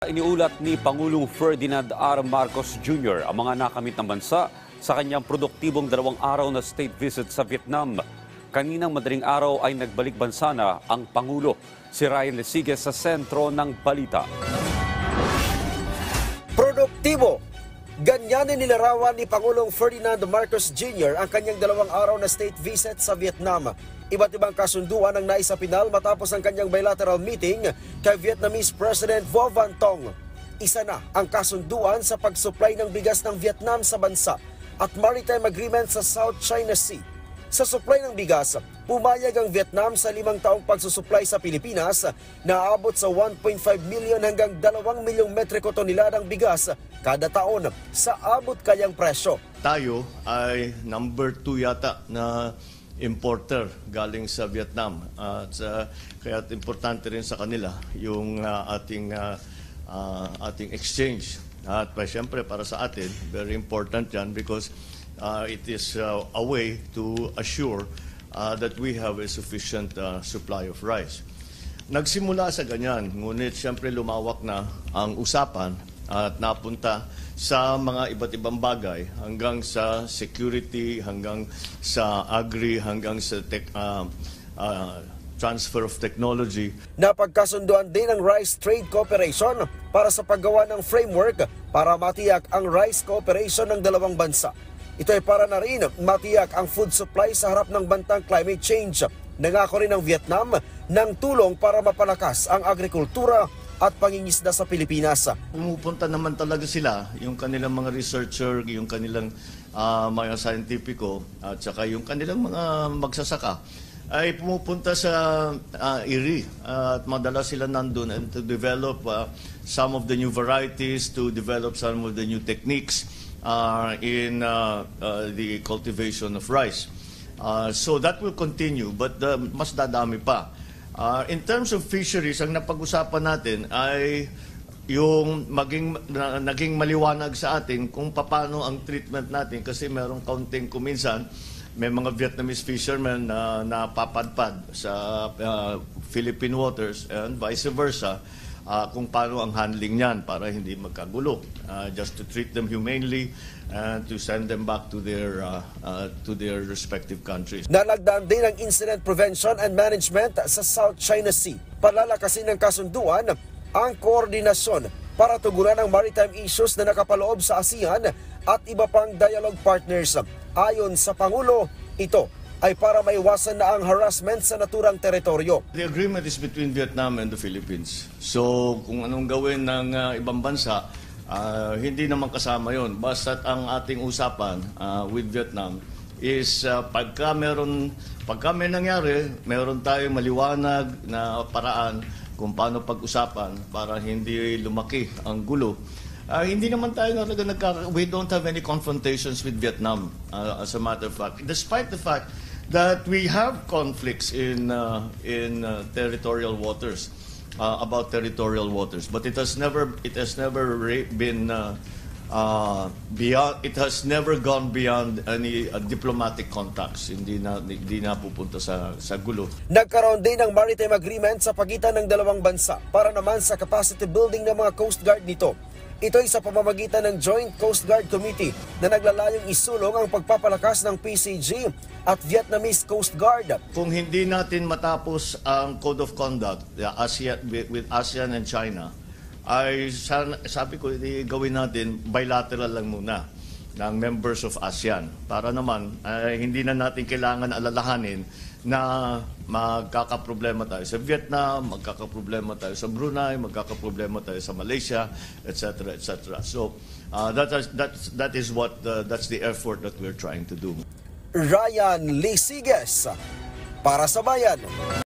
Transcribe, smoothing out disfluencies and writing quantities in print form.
Iniulat ni Pangulong Ferdinand R. Marcos Jr. ang mga nakamit ng bansa sa kanyang produktibong 2 araw na state visit sa Vietnam. Kaninang madaling araw ay nagbalik bansa na ang Pangulo. Si Ryan Lesigue sa sentro ng balita. Produktibo. Ganyanin nilarawan ni Pangulong Ferdinand Marcos Jr. ang kanyang 2 araw na state visit sa Vietnam. Iba't ibang kasunduan ang naisapinal matapos ang kanyang bilateral meeting kay Vietnamese President Vo Van Tong. Isa na ang kasunduan sa pagsupply ng bigas ng Vietnam sa bansa at maritime agreement sa South China Sea. Sa supply ng bigas, pumayag ang Vietnam sa 5 taong pagsusupply sa Pilipinas na aabot sa 1.5 million hanggang 2 milyong metriko toneladang bigas kada taon sa abot kayang presyo. Tayo ay number 2 yata na importer galing sa Vietnam. Kaya importante rin sa kanila yung ating exchange. At siyempre para sa atin, very important yan because it is a way to assure that we have a sufficient supply of rice. Nagsimula sa ganyan, ngunit siyempre lumawak na ang usapan at napunta sa mga iba't ibang bagay hanggang sa security, hanggang sa agri, hanggang sa transfer of technology. Napagkasunduan din ang Rice Trade Cooperation para sa paggawa ng framework para matiyak ang rice cooperation ng dalawang bansa. Ito ay para na rin matiyak ang food supply sa harap ng bantang climate change. Nangako rin ang Vietnam ng tulong para mapalakas ang agrikultura at pangingisda sa Pilipinas. Pumupunta naman talaga sila, yung kanilang mga researcher, yung kanilang mga scientifico, at saka yung kanilang mga magsasaka, ay pumupunta sa IRRI at madalas sila nandun and to develop some of the new varieties, to develop some of the new techniques in the cultivation of rice. So that will continue, but mas dadami pa. In terms of fisheries, ang napag-usapan natin ay yung naging maliwanag sa atin kung paano ang treatment natin kasi merong kaunting kuminsan, may mga Vietnamese fishermen na napapadpad sa Philippine waters and vice versa. Kung paano ang handling niyan para hindi magkagulo, just to treat them humanely and to send them back to their respective countries. Nalagdaan din ang incident prevention and management sa South China Sea. Palalakasin ng kasunduan ang koordinasyon para tugunan ang maritime issues na nakapaloob sa ASEAN at iba pang dialogue partners. Ayon sa Pangulo, ito ay para maiwasan na ang harassment sa naturang teritoryo. The agreement is between Vietnam and the Philippines. So kung anong gawin ng ibang bansa, hindi naman kasama yon. Basta ang ating usapan with Vietnam is pagka may nangyari, meron tayong maliwanag na paraan kung paano pag-usapan para hindi lumaki ang gulo. Hindi naman tayo we don't have any confrontations with Vietnam, as a matter of fact. Despite the fact that we have conflicts in territorial waters, about territorial waters, but it has never been beyond. It has never gone beyond any diplomatic contacts. Hindi na pupunta sa gulo. Nagkaroon din ng maritime agreement sa pagitan ng dalawang bansa para naman sa capacity building ng mga Coast Guard nito. Ito ay sa pamamagitan ng Joint Coast Guard Committee na naglalayong isulong ang pagpapalakas ng PCG at Vietnamese Coast Guard. Kung hindi natin matapos ang Code of Conduct with ASEAN and China, ay sabi ko, gawin natin bilateral lang muna ng members of ASEAN para naman hindi na natin kailangan alalahanin na magkakaproblema tayo sa Vietnam, magkakaproblema tayo sa Brunei, magkakaproblema tayo sa Malaysia, etc., etc. So that's the effort that we're trying to do. Ryan Lesigue para sa Bayan.